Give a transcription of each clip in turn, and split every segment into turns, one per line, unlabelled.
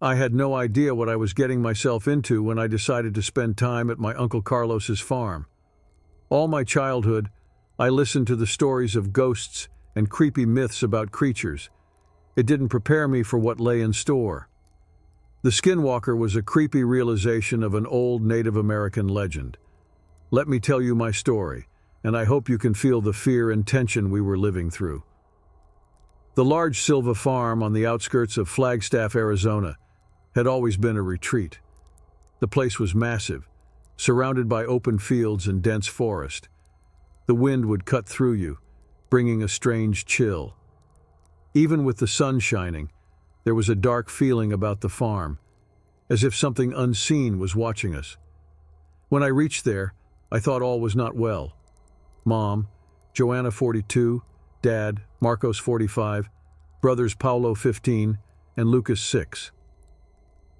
I had no idea what I was getting myself into when I decided to spend time at my Uncle Carlos's farm. All my childhood, I listened to the stories of ghosts and creepy myths about creatures. It didn't prepare me for what lay in store. The Skinwalker was a creepy realization of an old Native American legend. Let me tell you my story, and I hope you can feel the fear and tension we were living through. The large Silva farm on the outskirts of Flagstaff, Arizona, had always been a retreat. The place was massive, surrounded by open fields and dense forest. The wind would cut through you, bringing a strange chill. Even with the sun shining, there was a dark feeling about the farm, as if something unseen was watching us. When I reached there, I thought all was not well. Mom, Joanna 42, Dad, Marcos 45, brothers Paulo 15, and Lucas 6.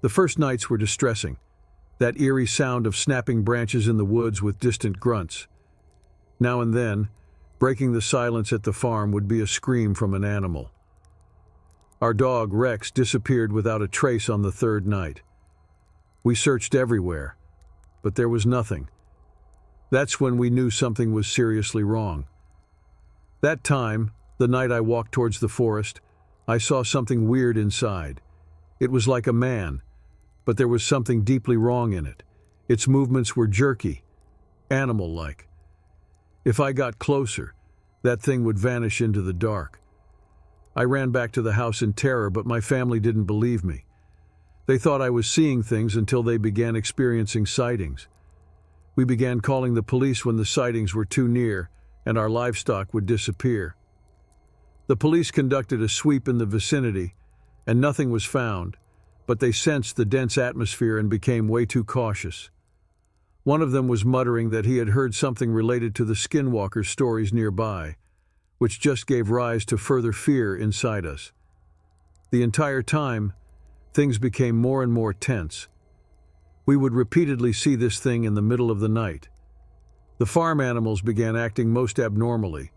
The first nights were distressing, that eerie sound of snapping branches in the woods with distant grunts. Now and then, breaking the silence at the farm would be a scream from an animal. Our dog, Rex, disappeared without a trace on the third night. We searched everywhere, but there was nothing. That's when we knew something was seriously wrong. That time, the night I walked towards the forest, I saw something weird inside. It was like a man, but there was something deeply wrong in it. Its movements were jerky, animal-like. If I got closer, that thing would vanish into the dark. I ran back to the house in terror, but my family didn't believe me. They thought I was seeing things until they began experiencing sightings. We began calling the police when the sightings were too near, and our livestock would disappear. The police conducted a sweep in the vicinity, and nothing was found, but they sensed the dense atmosphere and became way too cautious. One of them was muttering that he had heard something related to the Skinwalker stories nearby, which just gave rise to further fear inside us. The entire time, things became more and more tense. We would repeatedly see this thing in the middle of the night. The farm animals began acting most abnormally,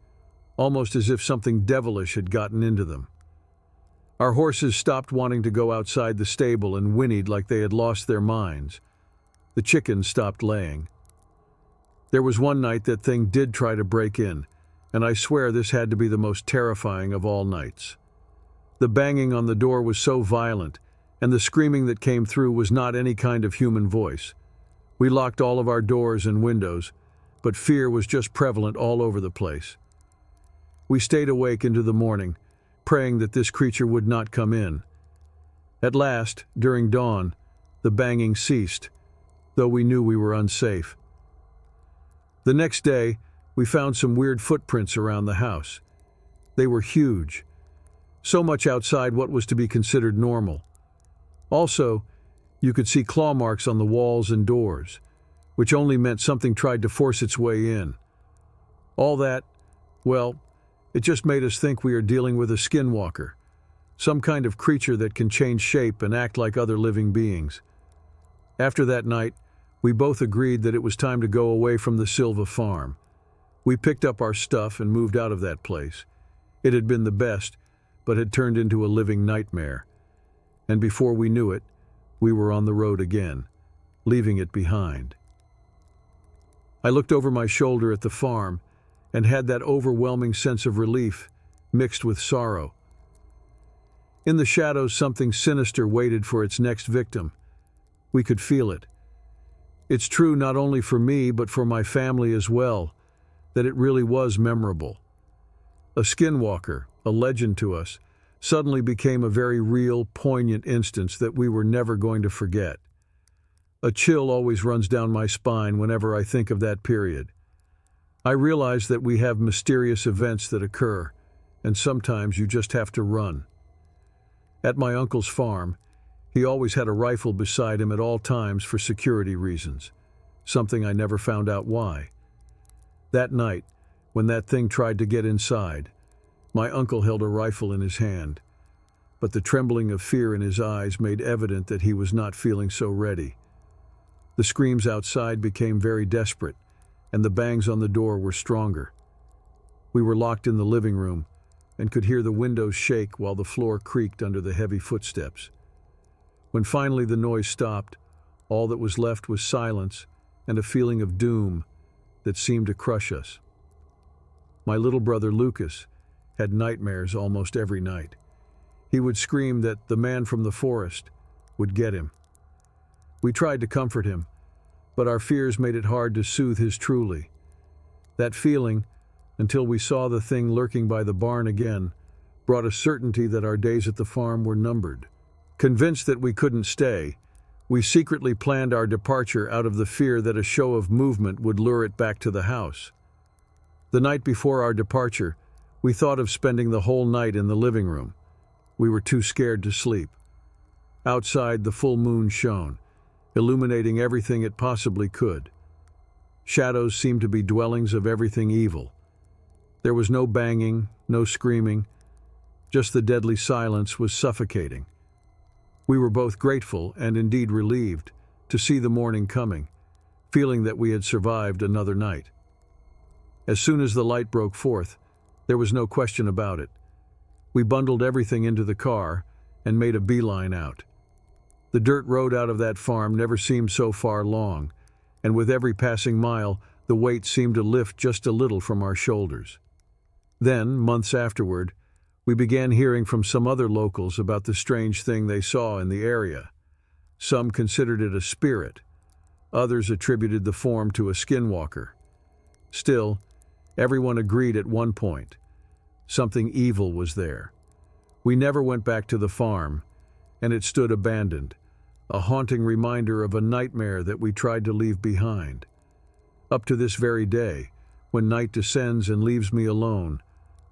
almost as if something devilish had gotten into them. Our horses stopped wanting to go outside the stable and whinnied like they had lost their minds. The chickens stopped laying. There was one night that thing did try to break in, and I swear this had to be the most terrifying of all nights. The banging on the door was so violent, and the screaming that came through was not any kind of human voice. We locked all of our doors and windows, but fear was just prevalent all over the place. We stayed awake into the morning, praying that this creature would not come in. At last, during dawn, the banging ceased, though we knew we were unsafe. The next day, we found some weird footprints around the house. They were huge, so much outside what was to be considered normal. Also, you could see claw marks on the walls and doors, which only meant something tried to force its way in. All that, well, it just made us think we are dealing with a skinwalker, some kind of creature that can change shape and act like other living beings. After that night, we both agreed that it was time to go away from the Silva farm. We picked up our stuff and moved out of that place. It had been the best, but had turned into a living nightmare. And before we knew it, we were on the road again, leaving it behind. I looked over my shoulder at the farm and had that overwhelming sense of relief mixed with sorrow. In the shadows, something sinister waited for its next victim. We could feel it. It's true not only for me but for my family as well, that it really was memorable. A skinwalker, a legend to us, suddenly became a very real, poignant instance that we were never going to forget. A chill always runs down my spine whenever I think of that period. I realize that we have mysterious events that occur, and sometimes you just have to run. At my uncle's farm, he always had a rifle beside him at all times for security reasons, something I never found out why. That night, when that thing tried to get inside, my uncle held a rifle in his hand, but the trembling of fear in his eyes made evident that he was not feeling so ready. The screams outside became very desperate, and the bangs on the door were stronger. We were locked in the living room and could hear the windows shake while the floor creaked under the heavy footsteps. When finally the noise stopped, all that was left was silence and a feeling of doom that seemed to crush us. My little brother Lucas had nightmares almost every night. He would scream that the man from the forest would get him. We tried to comfort him, but our fears made it hard to soothe his truly. That feeling, until we saw the thing lurking by the barn again, brought a certainty that our days at the farm were numbered. Convinced that we couldn't stay, we secretly planned our departure out of the fear that a show of movement would lure it back to the house. The night before our departure, we thought of spending the whole night in the living room. We were too scared to sleep. Outside, the full moon shone, illuminating everything it possibly could. Shadows seemed to be dwellings of everything evil. There was no banging, no screaming. Just the deadly silence was suffocating. We were both grateful and indeed relieved to see the morning coming, feeling that we had survived another night. As soon as the light broke forth, there was no question about it. We bundled everything into the car and made a beeline out. The dirt road out of that farm never seemed so far long, and with every passing mile, the weight seemed to lift just a little from our shoulders. Then, months afterward, we began hearing from some other locals about the strange thing they saw in the area. Some considered it a spirit. Others attributed the form to a skinwalker. Still, everyone agreed at one point. Something evil was there. We never went back to the farm, and it stood abandoned, a haunting reminder of a nightmare that we tried to leave behind. Up to this very day, when night descends and leaves me alone,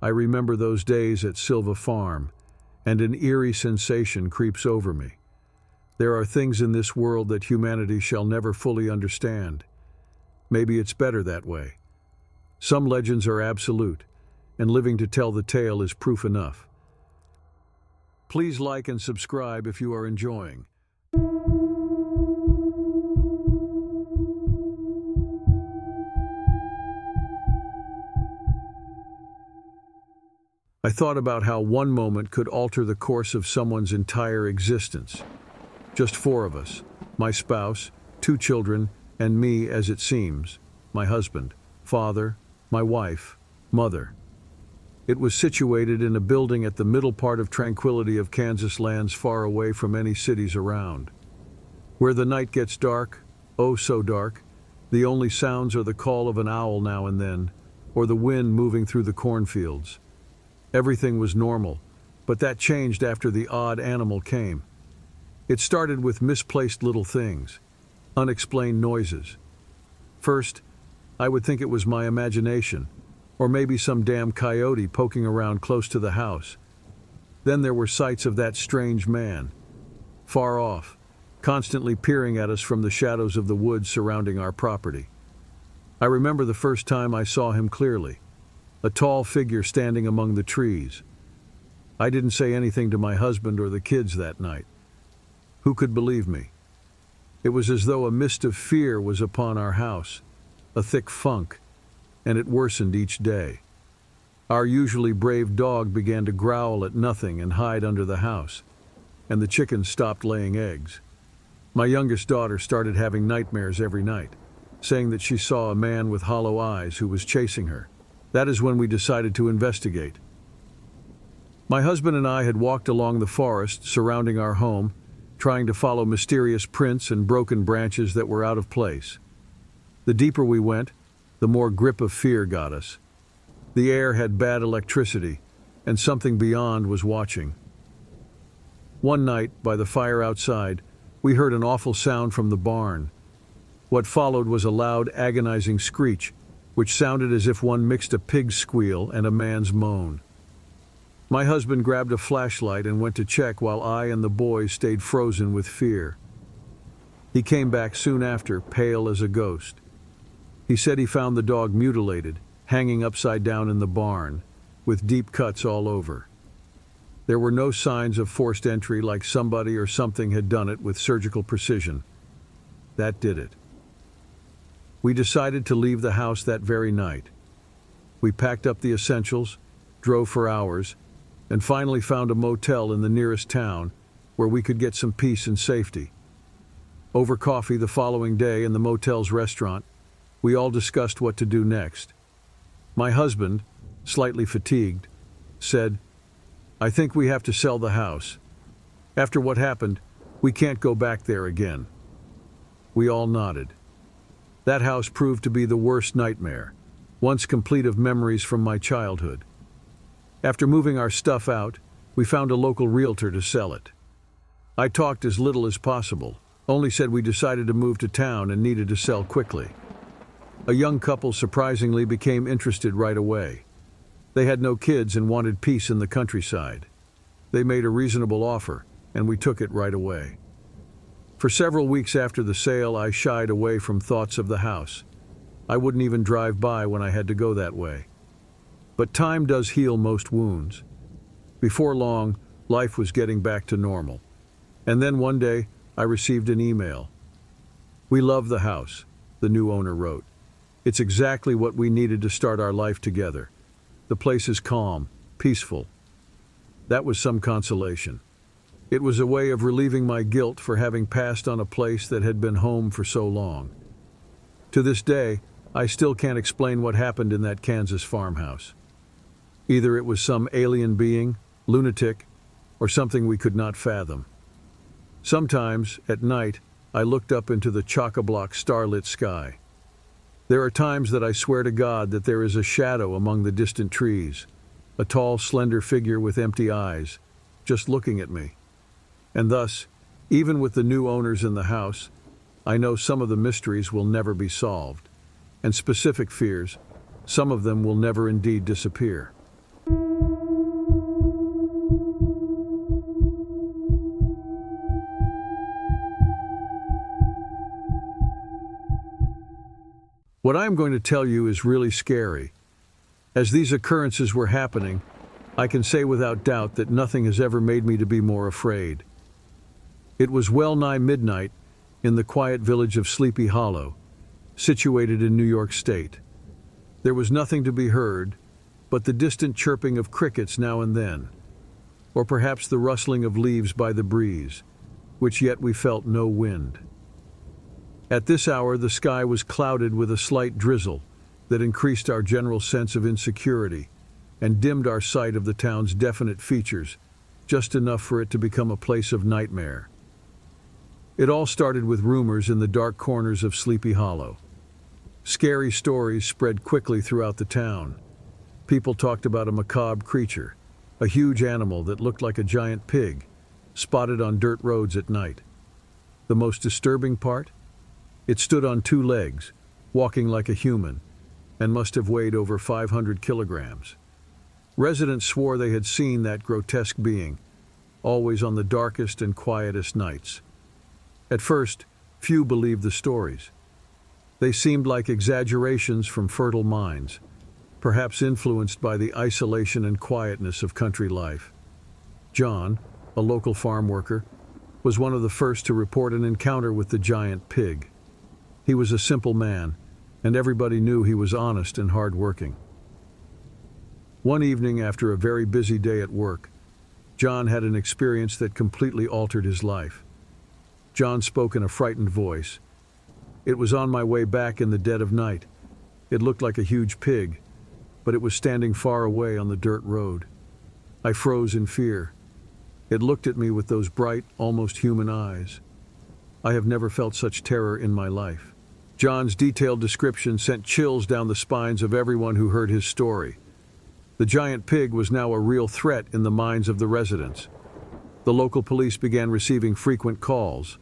I remember those days at Silva Farm, and an eerie sensation creeps over me. There are things in this world that humanity shall never fully understand. Maybe it's better that way. Some legends are absolute, and living to tell the tale is proof enough. Please like and subscribe if you are enjoying. I thought about how one moment could alter the course of someone's entire existence. Just 4 of us, my spouse, 2 children, and me, as it seems, my husband, father, my wife, mother. It was situated in a building at the middle part of tranquility of Kansas lands far away from any cities around. Where the night gets dark, oh so dark, the only sounds are the call of an owl now and then, or the wind moving through the cornfields. Everything was normal, but that changed after the odd animal came. It started with misplaced little things, unexplained noises. First, I would think it was my imagination, or maybe some damn coyote poking around close to the house. Then there were sights of that strange man, far off, constantly peering at us from the shadows of the woods surrounding our property. I remember the first time I saw him clearly. A tall figure standing among the trees. I didn't say anything to my husband or the kids that night. Who could believe me? It was as though a mist of fear was upon our house, a thick funk, and it worsened each day. Our usually brave dog began to growl at nothing and hide under the house, and the chickens stopped laying eggs. My youngest daughter started having nightmares every night, saying that she saw a man with hollow eyes who was chasing her. That is when we decided to investigate. My husband and I had walked along the forest surrounding our home, trying to follow mysterious prints and broken branches that were out of place. The deeper we went, the more grip of fear got us. The air had bad electricity, and something beyond was watching. One night, by the fire outside, we heard an awful sound from the barn. What followed was a loud, agonizing screech, which sounded as if one mixed a pig's squeal and a man's moan. My husband grabbed a flashlight and went to check while I and the boys stayed frozen with fear. He came back soon after, pale as a ghost. He said he found the dog mutilated, hanging upside down in the barn, with deep cuts all over. There were no signs of forced entry like somebody or something had done it with surgical precision. That did it. We decided to leave the house that very night. We packed up the essentials, drove for hours, and finally found a motel in the nearest town where we could get some peace and safety. Over coffee the following day in the motel's restaurant, we all discussed what to do next. My husband, slightly fatigued, said, "I think we have to sell the house. After what happened, we can't go back there again." We all nodded. That house proved to be the worst nightmare, once complete of memories from my childhood. After moving our stuff out, we found a local realtor to sell it. I talked as little as possible, only said we decided to move to town and needed to sell quickly. A young couple surprisingly became interested right away. They had no kids and wanted peace in the countryside. They made a reasonable offer, and we took it right away. For several weeks after the sale, I shied away from thoughts of the house. I wouldn't even drive by when I had to go that way. But time does heal most wounds. Before long, life was getting back to normal. And then one day, I received an email. "We love the house," the new owner wrote. "It's exactly what we needed to start our life together. The place is calm, peaceful." That was some consolation. It was a way of relieving my guilt for having passed on a place that had been home for so long. To this day, I still can't explain what happened in that Kansas farmhouse. Either it was some alien being, lunatic, or something we could not fathom. Sometimes, at night, I looked up into the chock-a-block starlit sky. There are times that I swear to God that there is a shadow among the distant trees, a tall, slender figure with empty eyes, just looking at me. And thus, even with the new owners in the house, I know some of the mysteries will never be solved, and specific fears, some of them will never indeed disappear. What I am going to tell you is really scary. As these occurrences were happening, I can say without doubt that nothing has ever made me to be more afraid. It was well nigh midnight in the quiet village of Sleepy Hollow, situated in New York State. There was nothing to be heard but the distant chirping of crickets now and then, or perhaps the rustling of leaves by the breeze, which yet we felt no wind. At this hour the sky was clouded with a slight drizzle that increased our general sense of insecurity and dimmed our sight of the town's definite features, just enough for it to become a place of nightmare. It all started with rumors in the dark corners of Sleepy Hollow. Scary stories spread quickly throughout the town. People talked about a macabre creature, a huge animal that looked like a giant pig, spotted on dirt roads at night. The most disturbing part? It stood on two legs, walking like a human, and must have weighed over 500 kilograms. Residents swore they had seen that grotesque being, always on the darkest and quietest nights. At first, few believed the stories. They seemed like exaggerations from fertile minds, perhaps influenced by the isolation and quietness of country life. John, a local farm worker, was one of the first to report an encounter with the giant pig. He was a simple man, and everybody knew he was honest and hard-working. One evening after a very busy day at work, John had an experience that completely altered his life. John spoke in a frightened voice. "It was on my way back in the dead of night. It looked like a huge pig, but it was standing far away on the dirt road. I froze in fear. It looked at me with those bright, almost human eyes. I have never felt such terror in my life." John's detailed description sent chills down the spines of everyone who heard his story. The giant pig was now a real threat in the minds of the residents. The local police began receiving frequent calls.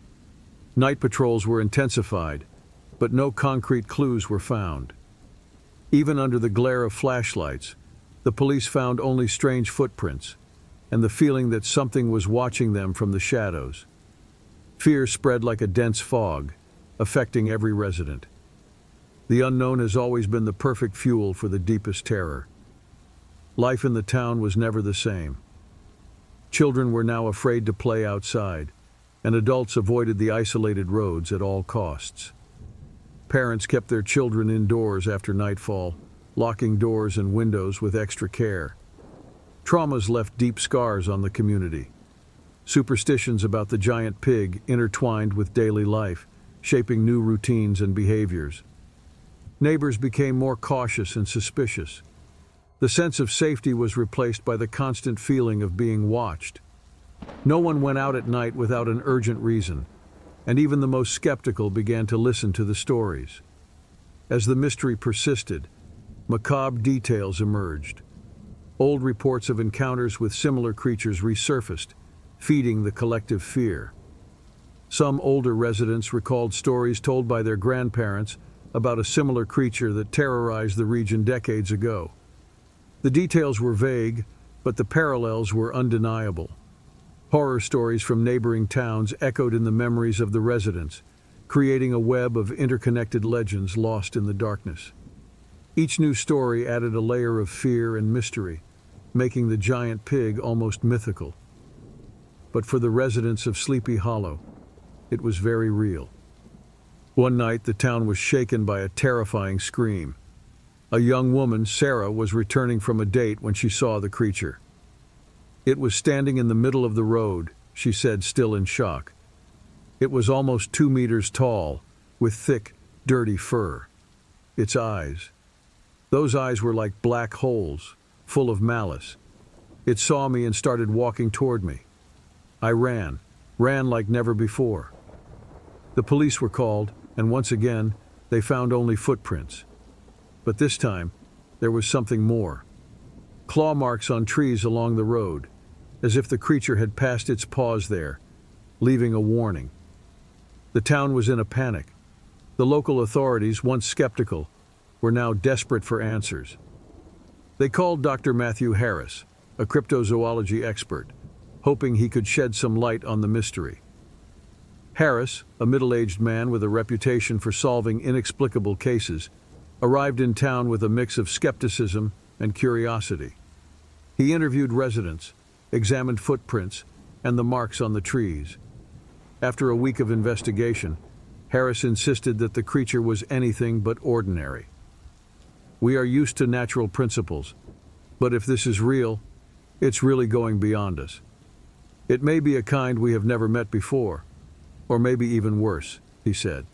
Night patrols were intensified, but no concrete clues were found. Even under the glare of flashlights, the police found only strange footprints, and the feeling that something was watching them from the shadows. Fear spread like a dense fog, affecting every resident. The unknown has always been the perfect fuel for the deepest terror. Life in the town was never the same. Children were now afraid to play outside, and adults avoided the isolated roads at all costs. Parents kept their children indoors after nightfall, locking doors and windows with extra care. Traumas left deep scars on the community. Superstitions about the giant pig intertwined with daily life, shaping new routines and behaviors. Neighbors became more cautious and suspicious. The sense of safety was replaced by the constant feeling of being watched. No one went out at night without an urgent reason, and even the most skeptical began to listen to the stories. As the mystery persisted, macabre details emerged. Old reports of encounters with similar creatures resurfaced, feeding the collective fear. Some older residents recalled stories told by their grandparents about a similar creature that terrorized the region decades ago. The details were vague, but the parallels were undeniable. Horror stories from neighboring towns echoed in the memories of the residents, creating a web of interconnected legends lost in the darkness. Each new story added a layer of fear and mystery, making the giant pig almost mythical. But for the residents of Sleepy Hollow, it was very real. One night, the town was shaken by a terrifying scream. A young woman, Sarah, was returning from a date when she saw the creature. It was standing in the middle of the road, she said, still in shock. It was almost 2 meters tall, with thick, dirty fur. Its eyes. Those eyes were like black holes, full of malice. It saw me and started walking toward me. I ran like never before. The police were called, and once again, they found only footprints. But this time, there was something more. Claw marks on trees along the road, as if the creature had passed its paws there, leaving a warning. The town was in a panic. The local authorities, once skeptical, were now desperate for answers. They called Dr. Matthew Harris, a cryptozoology expert, hoping he could shed some light on the mystery. Harris, a middle-aged man with a reputation for solving inexplicable cases, arrived in town with a mix of skepticism and curiosity. He interviewed residents, examined footprints, and the marks on the trees. After a week of investigation, Harris insisted that the creature was anything but ordinary. We are used to natural principles, but if this is real, it's really going beyond us. It may be a kind we have never met before, or maybe even worse, he said.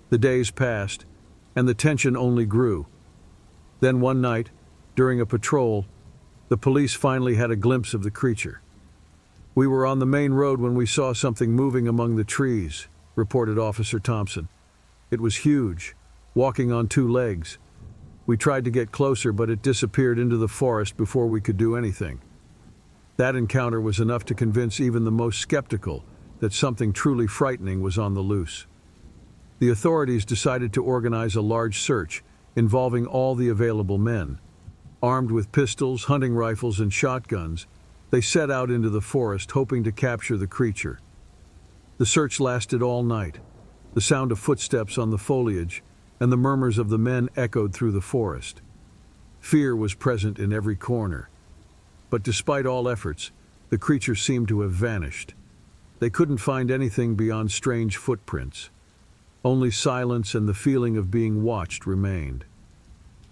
The days passed, and the tension only grew. Then one night, during a patrol, the police finally had a glimpse of the creature. "We were on the main road when we saw something moving among the trees," reported Officer Thompson. "It was huge, walking on 2 legs. We tried to get closer, but it disappeared into the forest before we could do anything." That encounter was enough to convince even the most skeptical that something truly frightening was on the loose. The authorities decided to organize a large search involving all the available men. Armed with pistols, hunting rifles, and shotguns, they set out into the forest hoping to capture the creature. The search lasted all night. The sound of footsteps on the foliage and the murmurs of the men echoed through the forest. Fear was present in every corner. But despite all efforts, the creature seemed to have vanished. They couldn't find anything beyond strange footprints. Only silence and the feeling of being watched remained.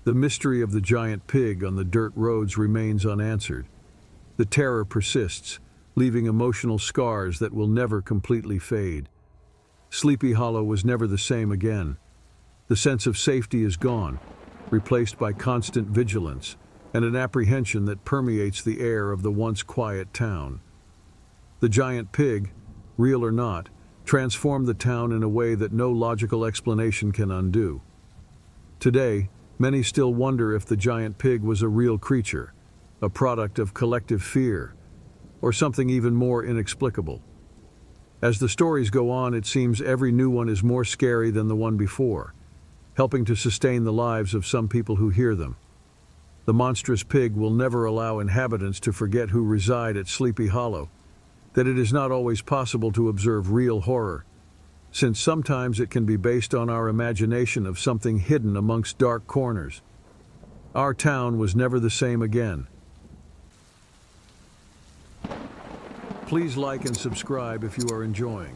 The mystery of the giant pig on the dirt roads remains unanswered. The terror persists, leaving emotional scars that will never completely fade. Sleepy Hollow was never the same again. The sense of safety is gone, replaced by constant vigilance and an apprehension that permeates the air of the once quiet town. The giant pig, real or not, transformed the town in a way that no logical explanation can undo. Today, many still wonder if the giant pig was a real creature, a product of collective fear, or something even more inexplicable. As the stories go on, it seems every new one is more scary than the one before, helping to sustain the lives of some people who hear them. The monstrous pig will never allow inhabitants to forget who reside at Sleepy Hollow, that it is not always possible to observe real horror, since sometimes it can be based on our imagination of something hidden amongst dark corners. Our town was never the same again. Please like and subscribe if you are enjoying.